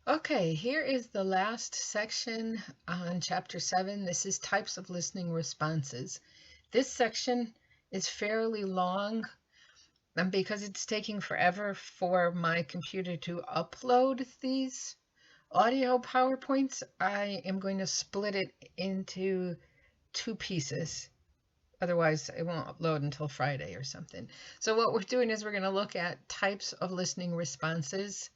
Okay, here is the last section on chapter 7. This is types of listening responses. This section is fairly long, and because it's taking forever for my computer to upload these audio PowerPoints, I am going to split it into two pieces. Otherwise, it won't upload until Friday or something. So what we're doing is we're going to look at types of listening responses.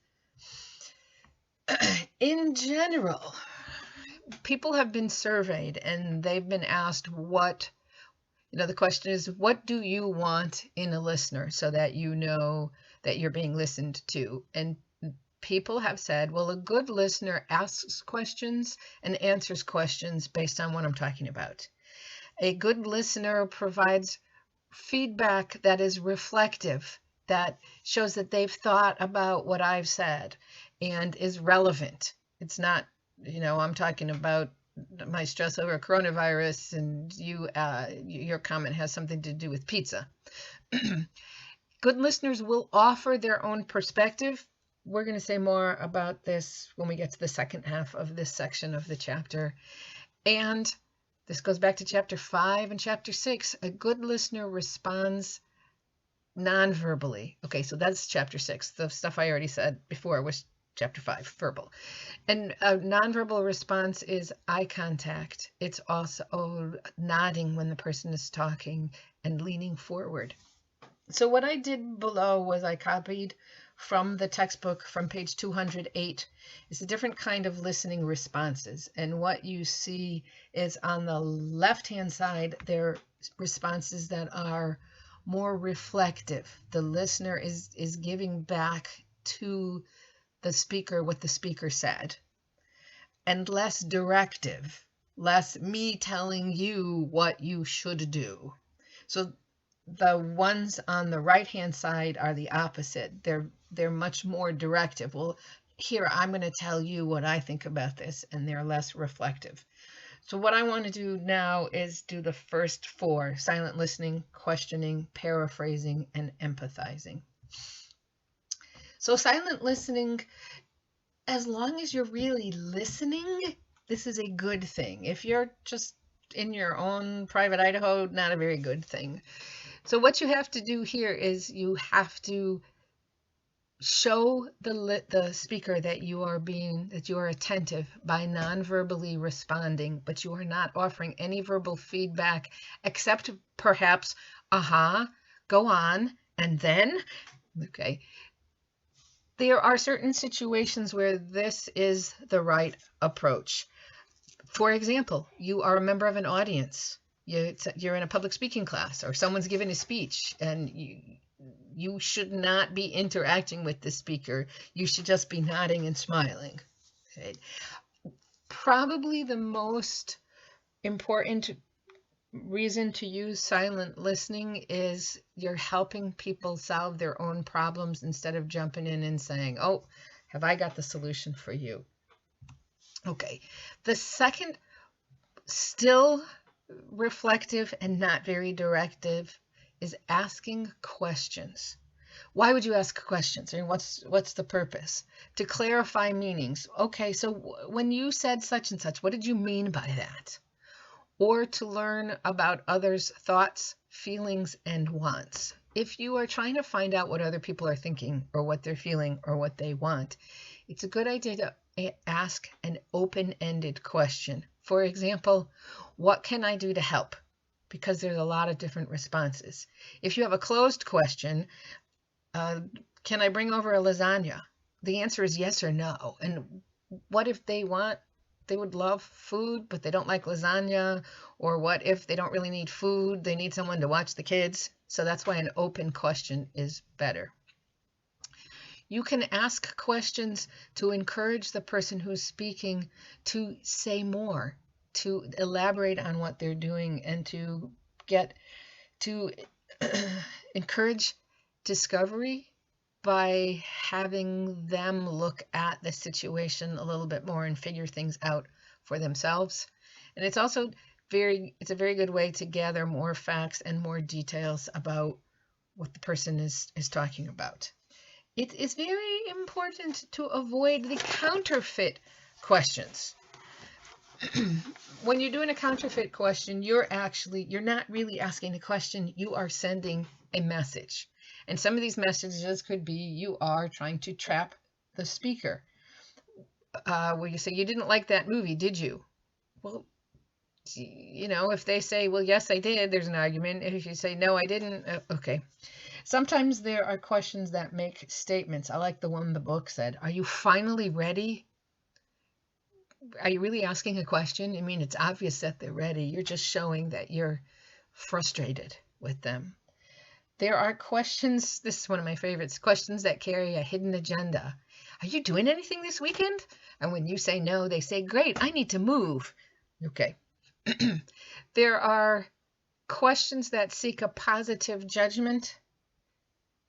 In general, people have been surveyed and they've been asked the question is, what do you want in a listener so that you know that you're being listened to? And people have said, well, a good listener asks questions and answers questions based on what I'm talking about. A good listener provides feedback that is reflective, that shows that they've thought about what I've said and is relevant. It's not, I'm talking about my stress over coronavirus and your comment has something to do with pizza. Good listeners will offer their own perspective. We're going to say more about this when we get to the second half of this section of the chapter. And this goes back to chapter 5 and chapter 6. A good listener responds non-verbally. Okay, so that's chapter 6. The stuff I already said before was chapter 5, verbal. And a nonverbal response is eye contact. It's also nodding when the person is talking and leaning forward. So what I did below was I copied from the textbook from page 208. It's a different kind of listening responses. And what you see is on the left-hand side, there are responses that are more reflective. The listener is giving back to the speaker what the speaker said, and less directive, less me telling you what you should do. So the ones on the right-hand side are the opposite. They're much more directive. Well, here, I'm going to tell you what I think about this, and they're less reflective. So what I want to do now is do the first four: silent listening, questioning, paraphrasing, and empathizing. So silent listening, as long as you're really listening, this is a good thing. If you're just in your own private Idaho, not a very good thing. So what you have to do here is you have to show the speaker that you are attentive by non-verbally responding, but you are not offering any verbal feedback except perhaps, go on, and then, okay. There are certain situations where this is the right approach. For example, you are a member of an audience. You're in a public speaking class, or someone's giving a speech, and you should not be interacting with the speaker. You should just be nodding and smiling. Okay. Probably the most important reason to use silent listening is you're helping people solve their own problems instead of jumping in and saying, oh, have I got the solution for you? Okay. The second, still reflective and not very directive, is asking questions. Why would you ask questions? I mean, what's the purpose? To clarify meanings. Okay, so when you said such and such, what did you mean by that? Or to learn about others' thoughts, feelings, and wants. If you are trying to find out what other people are thinking or what they're feeling or what they want, it's a good idea to ask an open-ended question. For example, what can I do to help? Because there's a lot of different responses. If you have a closed question, can I bring over a lasagna? The answer is yes or no. And what if they would love food, but they don't like lasagna? Or what if they don't really need food, they need someone to watch the kids? So that's why an open question is better. You can ask questions to encourage the person who's speaking to say more, to elaborate on what they're doing, and to encourage discovery by having them look at the situation a little bit more and figure things out for themselves. And it's also it's a very good way to gather more facts and more details about what the person is talking about. It's very important to avoid the counterfeit questions. When you're doing a counterfeit question, you're not really asking a question, you are sending a message. And some of these messages could be you are trying to trap the speaker. Where you say, you didn't like that movie, did you? Well, if they say, well, yes, I did, there's an argument. If you say, no, I didn't, okay. Sometimes there are questions that make statements. I like the one the book said, are you finally ready? Are you really asking a question? I mean, it's obvious that they're ready. You're just showing that you're frustrated with them. There are questions, this is one of my favorites, questions that carry a hidden agenda. Are you doing anything this weekend? And when you say no, they say, great, I need to move. Okay. There are questions that seek a positive judgment,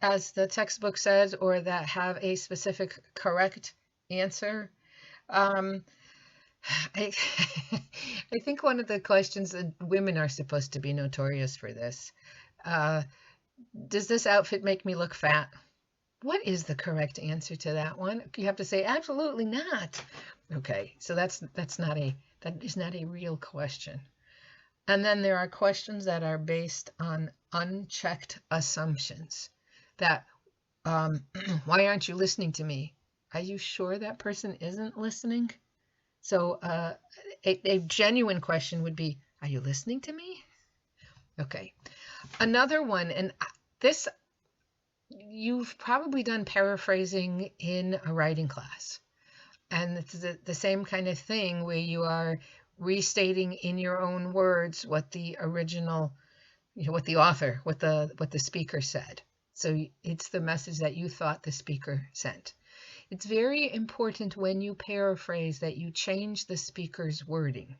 as the textbook says, or that have a specific correct answer. I, I think one of the questions, that women are supposed to be notorious for this. Does this outfit make me look fat? What is the correct answer to that one? You have to say, absolutely not. Okay, so that is not a real question. And then there are questions that are based on unchecked assumptions. That, why aren't you listening to me? Are you sure that person isn't listening? So a genuine question would be, are you listening to me? Okay. Another one, and this, you've probably done paraphrasing in a writing class. And it's the same kind of thing where you are restating in your own words what the original, what the author, what the speaker said. So it's the message that you thought the speaker sent. It's very important when you paraphrase that you change the speaker's wording.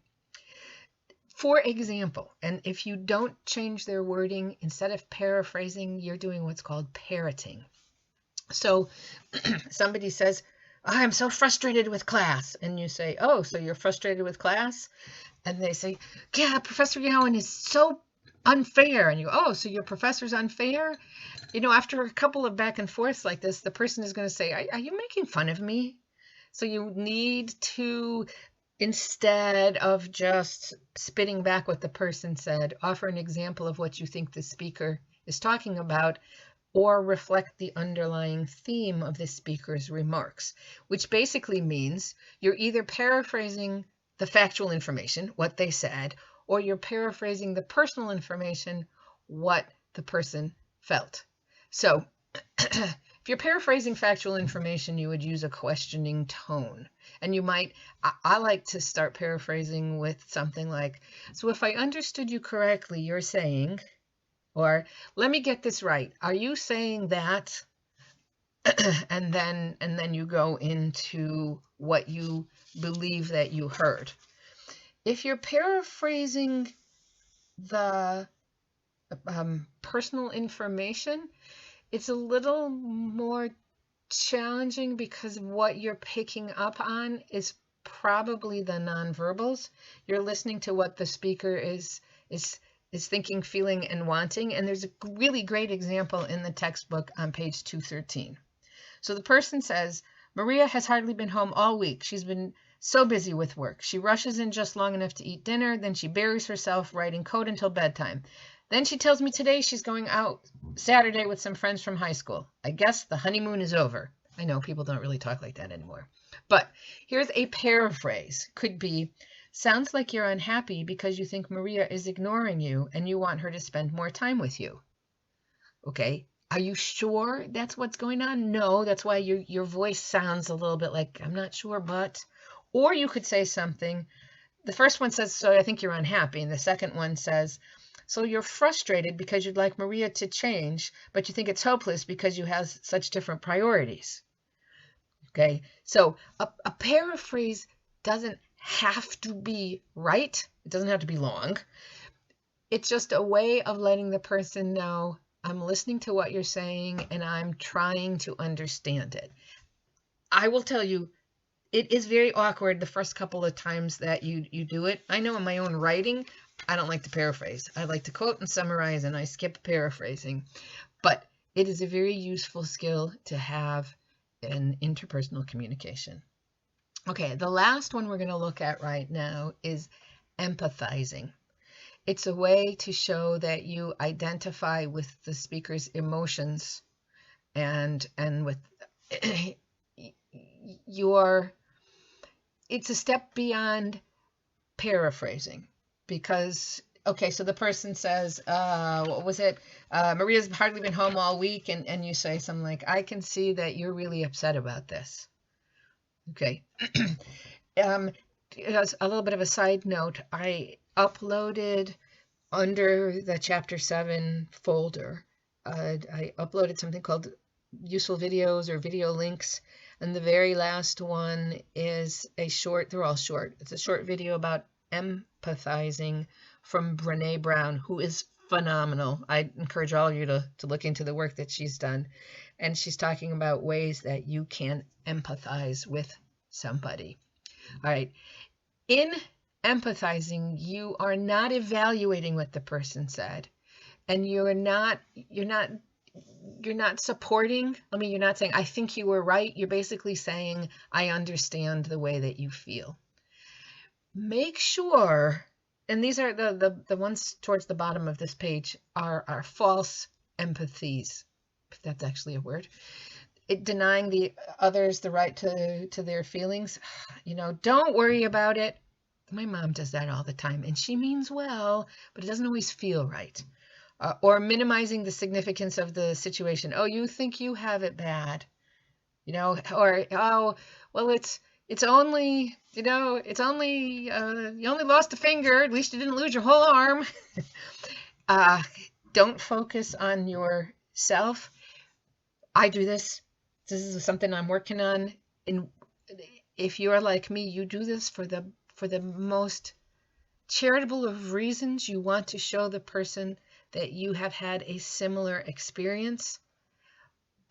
For example, and if you don't change their wording, instead of paraphrasing, you're doing what's called parroting. So somebody says, I'm so frustrated with class. And you say, oh, so you're frustrated with class? And they say, yeah, Professor Yowen is so unfair. And you go, oh, so your professor's unfair? After a couple of back and forths like this, the person is going to say, are you making fun of me? So you need to, instead of just spitting back what the person said, offer an example of what you think the speaker is talking about, or reflect the underlying theme of the speaker's remarks, which basically means you're either paraphrasing the factual information, what they said, or you're paraphrasing the personal information, what the person felt. So if you're paraphrasing factual information, you would use a questioning tone. And you might, I like to start paraphrasing with something like, so if I understood you correctly, you're saying, or let me get this right, are you saying that? and then you go into what you believe that you heard. If you're paraphrasing the personal information, it's a little more challenging because what you're picking up on is probably the nonverbals. You're listening to what the speaker is thinking, feeling, and wanting. And there's a really great example in the textbook on page 213. So the person says, Maria has hardly been home all week. She's been so busy with work. She rushes in just long enough to eat dinner, then she buries herself writing code until bedtime. Then she tells me today she's going out Saturday with some friends from high school. I guess the honeymoon is over. I know people don't really talk like that anymore. But here's a paraphrase. Could be, sounds like you're unhappy because you think Maria is ignoring you and you want her to spend more time with you. Okay. Are you sure that's what's going on? No, that's why your voice sounds a little bit like, I'm not sure, but. Or you could say something. The first one says, so I think you're unhappy. And the second one says, so you're frustrated because you'd like Maria to change, but you think it's hopeless because you have such different priorities. Okay, so a paraphrase doesn't have to be right. It doesn't have to be long. It's just a way of letting the person know, I'm listening to what you're saying and I'm trying to understand it. I will tell you, it is very awkward the first couple of times that you do it. I know in my own writing, I don't like to paraphrase. I like to quote and summarize, and I skip paraphrasing. But It is a very useful skill to have in interpersonal communication. Okay, the last one we're going to look at right now is empathizing. It's a way to show that you identify with the speaker's emotions and with your, it's a step beyond paraphrasing, because okay, so the person says, what was it? Maria's hardly been home all week, and you say something like, I can see that you're really upset about this. Okay. As a little bit of a side note, I uploaded under the Chapter 7 folder, I uploaded something called useful videos or video links, and the very last one is a short, they're all short, it's a short video about empathizing from Brene Brown, who is phenomenal. I encourage all of you to look into the work that she's done, and she's talking about ways that you can empathize with somebody. All right, in empathizing, you are not evaluating what the person said, and you're not supporting. I mean, you're not saying, I think you were right. You're basically saying, I understand the way that you feel. Make sure, and these are the ones towards the bottom of this page are false empathies, if that's actually a word. Denying the others the right to their feelings. Don't worry about it. My mom does that all the time, and she means well, but it doesn't always feel right. Or minimizing the significance of the situation. Oh, you think you have it bad, or, oh, well, it's only, it's only, you only lost a finger, at least you didn't lose your whole arm. Don't focus on yourself. I do this. This is something I'm working on. And if you're like me, you do this for the most charitable of reasons. You want to show the person that you have had a similar experience,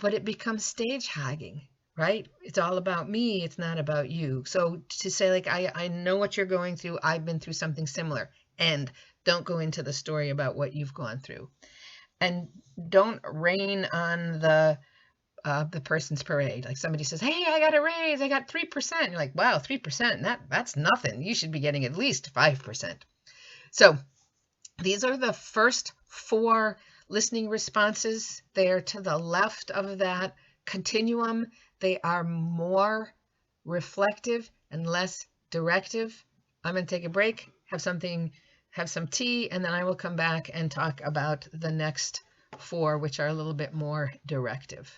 but it becomes stage hogging, right? It's all about me. It's not about you. So to say, like, I know what you're going through. I've been through something similar, and don't go into the story about what you've gone through. And don't rain on the person's parade. Like somebody says, hey, I got a raise, I got 3%. You're like, wow, 3%, that's nothing. You should be getting at least 5%. So these are the first 4 listening responses. They're to the left of that continuum. They are more reflective and less directive. I'm going to take a break, have some tea, and then I will come back and talk about the next 4, which are a little bit more directive.